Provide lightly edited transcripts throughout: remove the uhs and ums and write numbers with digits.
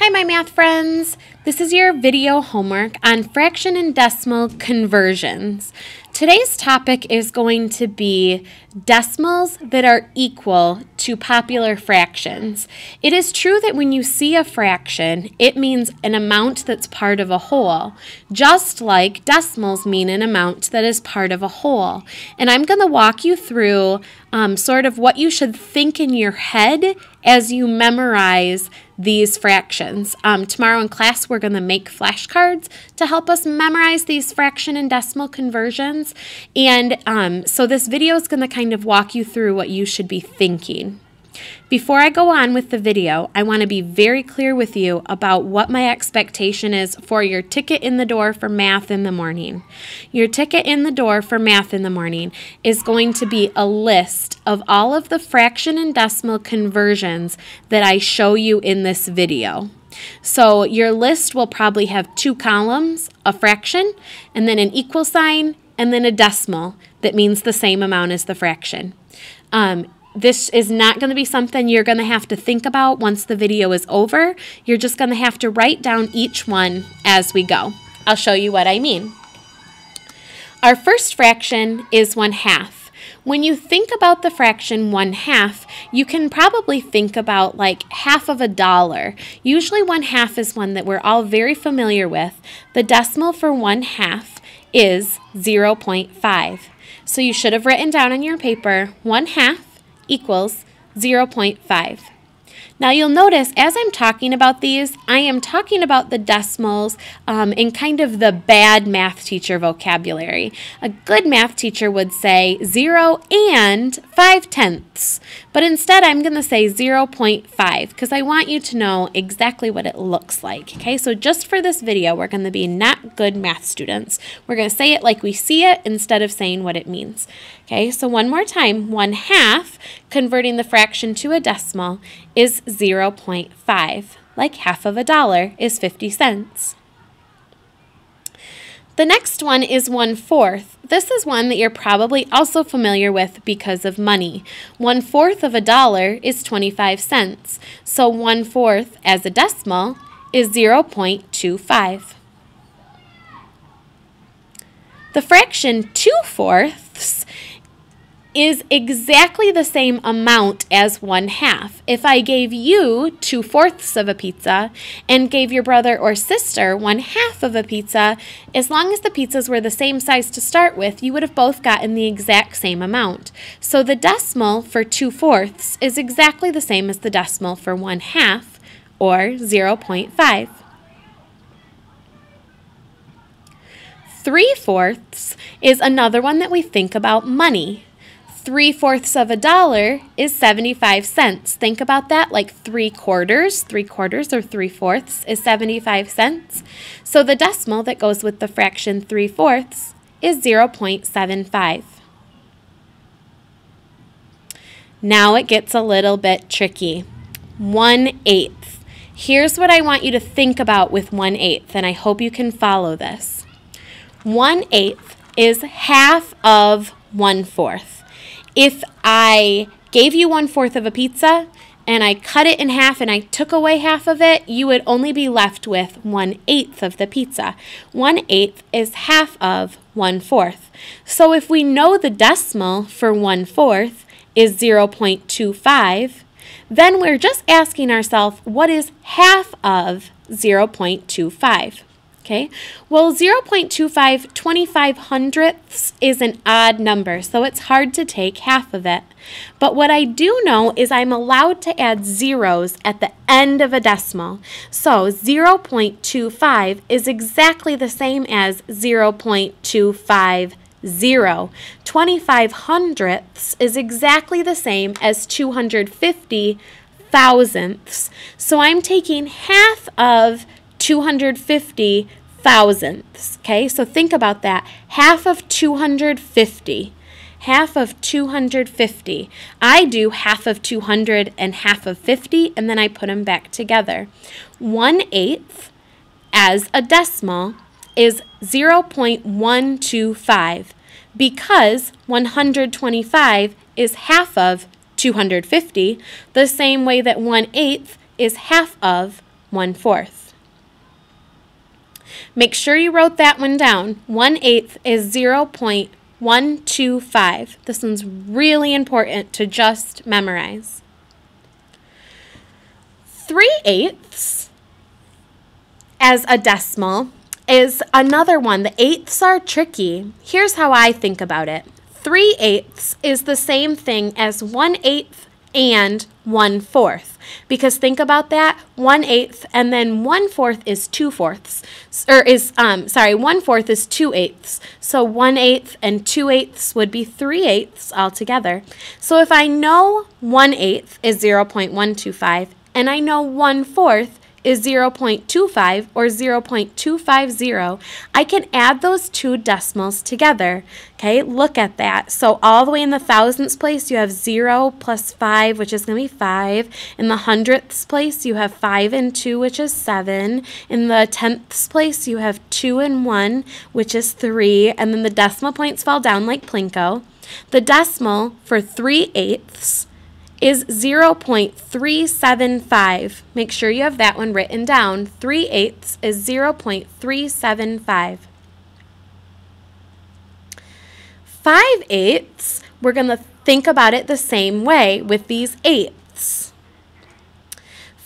Hi, my math friends. This is your video homework on fraction and decimal conversions. Today's topic is going to be decimals that are equal to popular fractions. It is true that when you see a fraction, it means an amount that's part of a whole, just like decimals mean an amount that is part of a whole. And I'm going to walk you through sort of what you should think in your head as you memorize these fractions. Tomorrow in class, we're going to make flashcards to help us memorize these fraction and decimal conversions. And so this video is going to kind of walk you through what you should be thinking. Before I go on with the video, I want to be very clear with you about what my expectation is for your ticket in the door for math in the morning. Your ticket in the door for math in the morning is going to be a list of all of the fraction and decimal conversions that I show you in this video. So your list will probably have 2 columns, a fraction, and then an equal sign, and then a decimal that means the same amount as the fraction. This is not going to be something you're going to have to think about once the video is over. You're just going to have to write down each one as we go. I'll show you what I mean. Our first fraction is 1/2. When you think about the fraction 1/2, you can probably think about like half of a dollar. Usually 1/2 is one that we're all very familiar with. The decimal for 1/2 is 0.5. So you should have written down on your paper 1/2 equals 0.5. Now you'll notice as I'm talking about these, I am talking about the decimals in kind of the bad math teacher vocabulary. A good math teacher would say 0 and 5/10. But instead I'm going to say 0.5 because I want you to know exactly what it looks like. Okay, so just for this video, we're going to be not good math students. We're going to say it like we see it instead of saying what it means. Okay, so one more time, 1/2, converting the fraction to a decimal, is 0.5, like half of a dollar is 50 cents. The next one is 1/4. This is one that you're probably also familiar with because of money. 1/4 of a dollar is 25 cents. So 1/4 as a decimal is 0.25. The fraction 2/4 is exactly the same amount as 1/2. If I gave you 2/4 of a pizza and gave your brother or sister 1/2 of a pizza, as long as the pizzas were the same size to start with, you would have both gotten the exact same amount. So the decimal for 2/4 is exactly the same as the decimal for 1/2, or 0.5. 3/4 is another one that we think about money. 3/4 of a dollar is 75 cents. Think about that like 3/4. 3/4 or 3/4 is 75 cents. So the decimal that goes with the fraction 3/4 is 0.75. Now it gets a little bit tricky. 1/8. Here's what I want you to think about with 1/8, and I hope you can follow this. 1/8 is half of 1/4. If I gave you 1/4 of a pizza and I cut it in half and I took away half of it, you would only be left with 1/8 of the pizza. 1/8 is half of 1/4. So if we know the decimal for 1/4 is 0.25, then we're just asking ourselves, what is half of 0.25? Okay, well 0.25 25/100ths is an odd number, so it's hard to take half of it. But what I do know is I'm allowed to add zeros at the end of a decimal. So 0.25 is exactly the same as 0.250. 25/100ths is exactly the same as 250 thousandths. So I'm taking half of 250 thousandths. Okay, so think about that. Half of 250. Half of 250. I do half of 200 and half of 50, and then I put them back together. 1/8 as a decimal is 0.125 because 125 is half of 250, the same way that 1/8 is half of 1/4. Make sure you wrote that one down. 1/8 is 0.125. This one's really important to just memorize. 3/8 as a decimal is another one. The eighths are tricky. Here's how I think about it. 3/8 is the same thing as 1/8 and 1/4. Because think about that, 1/8 and then 1/4 is 2/4. 1/4 is 2/8. So 1/8 and 2/8 would be 3/8 altogether. So if I know 1/8 is 0.125 and I know 1/4 is 0.25 or 0.250, I can add those two decimals together. Okay, look at that. So all the way in the thousandths place, you have 0 plus 5, which is going to be 5. In the hundredths place, you have 5 and 2, which is 7. In the tenths place, you have 2 and 1, which is 3. And then the decimal points fall down like Plinko. The decimal for 3/8 is 0.375. Make sure you have that one written down. 3/8 is 0.375. 5/8, we're going to think about it the same way with these eighths.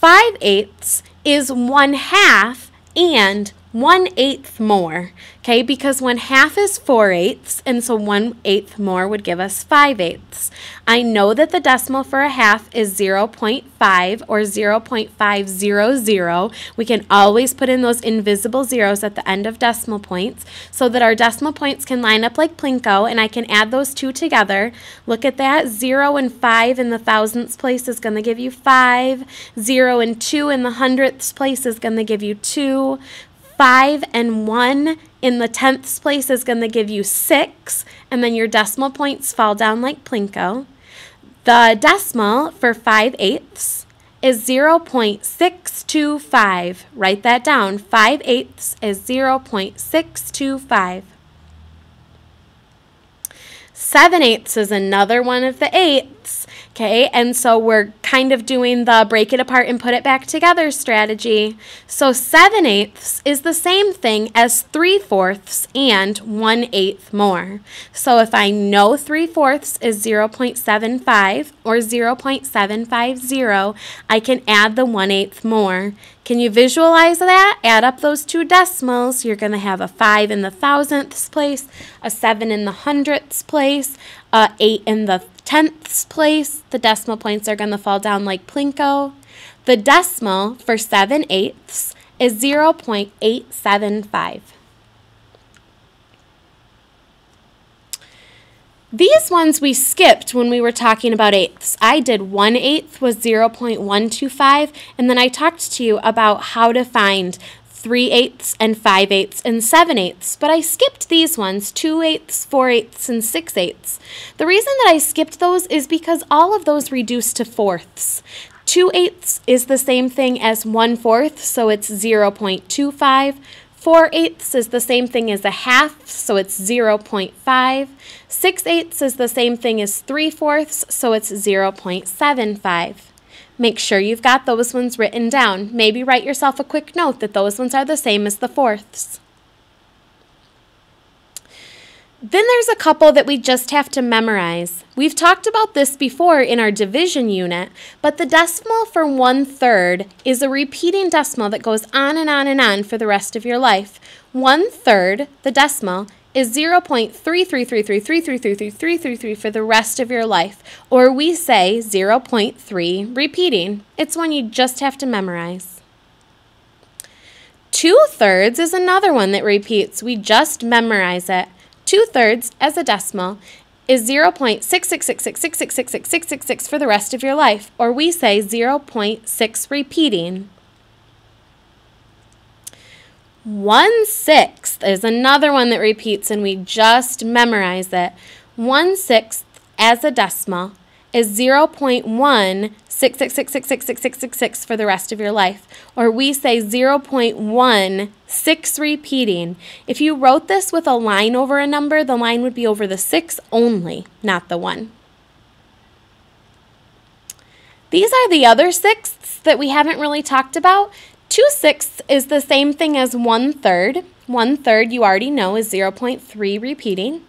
5/8 is 1/2 and 1/8 more, okay, because 1/2 is 4/8, and so 1/8 more would give us 5/8. I know that the decimal for a half is 0.5 or 0.500. We can always put in those invisible zeros at the end of decimal points so that our decimal points can line up like Plinko, and I can add those two together. Look at that. 0 and 5 in the thousandths place is going to give you 5. 0 and 2 in the hundredths place is going to give you 2. 5 and 1 in the tenths place is going to give you 6, and then your decimal points fall down like Plinko. The decimal for 5/8 is 0.625. Write that down. 5/8 is 0.625. 7/8 is another one of the eighths, okay, and so we're kind of doing the break it apart and put it back together strategy. So 7/8 is the same thing as 3/4 and 1/8 more. So if I know 3/4 is 0.75 or 0.750, I can add the 1/8 more. Can you visualize that? Add up those two decimals. You're going to have a 5 in the thousandths place, a 7 in the hundredths place, a 8 in the tenths place. The decimal points are going to fall down like Plinko. The decimal for 7/8 is 0.875. These ones we skipped when we were talking about eighths. I did 1/8 was 0.125, and then I talked to you about how to find 3/8 and 5/8 and 7/8, but I skipped these ones, 2/8, 4/8, and 6/8. The reason that I skipped those is because all of those reduce to fourths. 2/8 is the same thing as 1/4, so it's 0.25. 4/8 is the same thing as a half, so it's 0.5. 6/8 is the same thing as 3/4, so it's 0.75. Make sure you've got those ones written down. Maybe write yourself a quick note that those ones are the same as the fourths. Then there's a couple that we just have to memorize. We've talked about this before in our division unit, but the decimal for 1/3 is a repeating decimal that goes on and on and on for the rest of your life. 1/3, the decimal, is 0.33333333333 for the rest of your life, or we say 0.3 repeating. It's one you just have to memorize. 2/3 is another one that repeats. We just memorize it. 2/3 as a decimal is 0.66666666666 for the rest of your life, or we say 0.6 repeating. 1/6 is another one that repeats, and we just memorize it. 1/6 as a decimal is 0.166666666 for the rest of your life, or we say 0.16 repeating. If you wrote this with a line over a number, the line would be over the 6 only, not the 1. These are the other sixths that we haven't really talked about. 2/6 is the same thing as 1/3. 1/3 you already know is 0.3 repeating.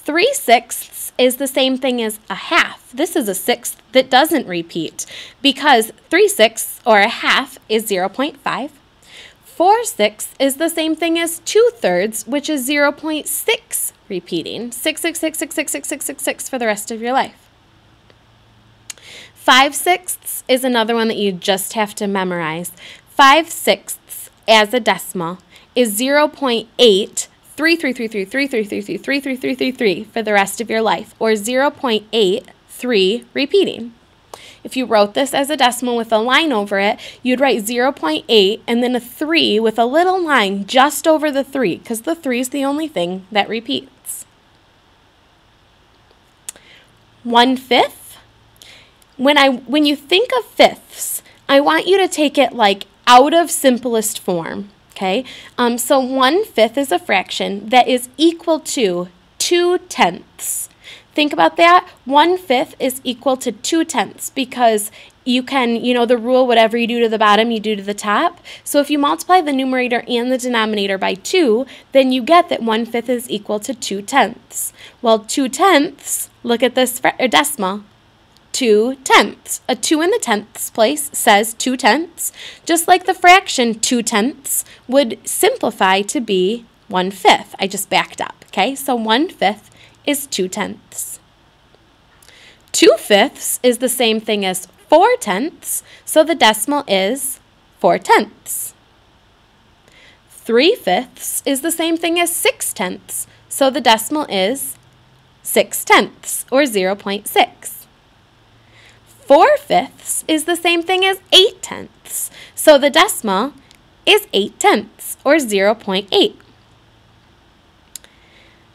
3/6 is the same thing as a half. This is a sixth that doesn't repeat because 3/6 or a half is 0.5. 4/6 is the same thing as 2/3, which is 0.6 repeating. 6, 6, 6, 6, 6, 6, 6, 6, 6 for the rest of your life. 5/6 is another one that you just have to memorize. 5/6 as a decimal is 0.8333333333333 for the rest of your life, or 0.83 repeating. If you wrote this as a decimal with a line over it, you'd write 0.8 and then a 3 with a little line just over the 3, because the 3 is the only thing that repeats. 1/5. When you think of fifths, I want you to take it like out of simplest form, okay? So 1/5 is a fraction that is equal to 2/10. Think about that. 1/5 is equal to 2/10 because you can, the rule, whatever you do to the bottom, you do to the top. So if you multiply the numerator and the denominator by 2, then you get that 1/5 is equal to 2/10. Well, 2/10, look at this decimal. 2/10. A 2 in the tenths place says 2/10, just like the fraction 2/10 would simplify to be 1/5. I just backed up, okay? So 1/5 is 2/10. 2/5 is the same thing as 4/10, so the decimal is 4/10. 3/5 is the same thing as 6/10, so the decimal is 6/10, or 0.6. 4/5 is the same thing as 8/10, so the decimal is 8/10, or 0.8.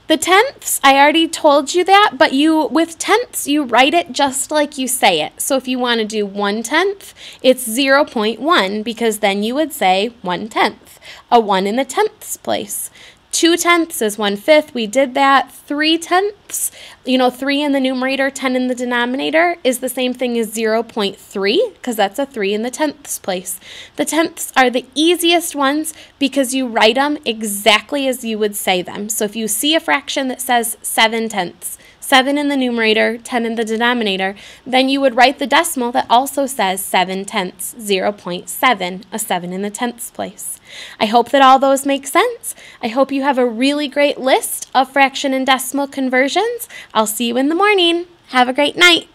The tenths, I already told you that, but with tenths, you write it just like you say it. So if you want to do 1/10, it's 0.1, because then you would say 1/10, a 1 in the tenths place. 2/10 is 1/5. We did that. 3/10, 3 in the numerator, 10 in the denominator, is the same thing as 0.3, because that's a 3 in the tenths place. The tenths are the easiest ones because you write them exactly as you would say them. So if you see a fraction that says 7/10, 7 in the numerator, 10 in the denominator, then you would write the decimal that also says 7/10, 0.7, a 7 in the tenths place. I hope that all those make sense. I hope you have a really great list of fraction and decimal conversions. I'll see you in the morning. Have a great night.